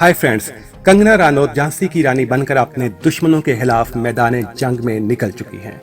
Hi friends, Kangana Ranaut Jhansi की रानी बनकर अपने दुश्मनों के खिलाफ मैदान जंग में निकल चुकी हैं।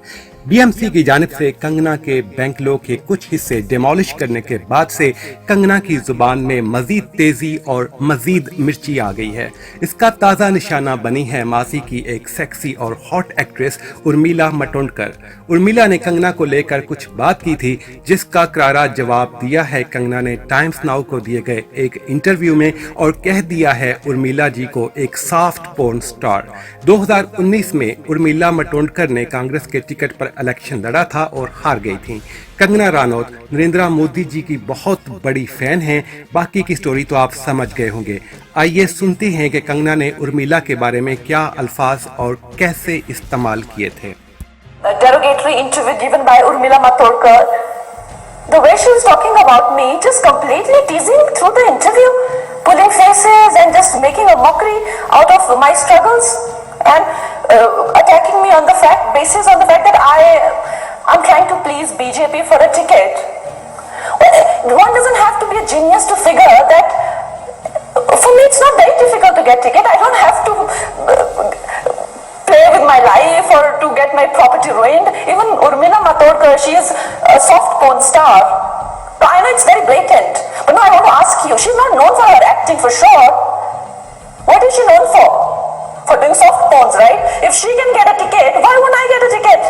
बीएमसी की जानिब से कंगना के बैंकलों के कुछ हिस्से डिमोलिश करने के बाद से कंगना की जुबान में मजीद तेजी और मजीद मिर्ची आ गई है। इसका ताज़ा निशाना बनी है मासी की एक सेक्सी और हॉट एक्ट्रेस उर्मिला मातोंडकर। उर्मिला ने कंगना को लेकर कुछ बात की थी, जिसका करारा जवाब दिया है कंगना ने टाइम्स नाउ को दिए गए एक इंटरव्यू में और कह दिया है उर्मिला जी को एक सॉफ्ट पोर्न स्टार। 2019 में उर्मिला मातोंडकर ने कांग्रेस के टिकट पर इलेक्शन लड़ा था और हार गई थी। कंगना रनौत नरेंद्र मोदी जी की बहुत बड़ी फैन हैं। बाकी की स्टोरी तो आप समझ गए होंगे। आइए सुनते हैं कि कंगना ने उर्मिला के बारे में क्या अल्फाज और कैसे इस्तेमाल किए थे। Derogatory interview given by Urmila Matondkar. The way she was talking about me, just completely teasing through the interview, pulling faces and just making a mockery out of my struggles and attacking me on the basis on the fact that I'm trying to please BJP for a ticket. Well, one doesn't have to be a genius to figure that. For me, it's not very difficult to get ticket. I don't have to play with my life or to get my property ruined. Even Urmila Matondkar, she is a soft porn star. So I know it's very blatant, but no, I want to ask you, she's not known for her acting for sure. What is she known for? For doing soft porns, right? If she can get a ticket, why won't I get a ticket?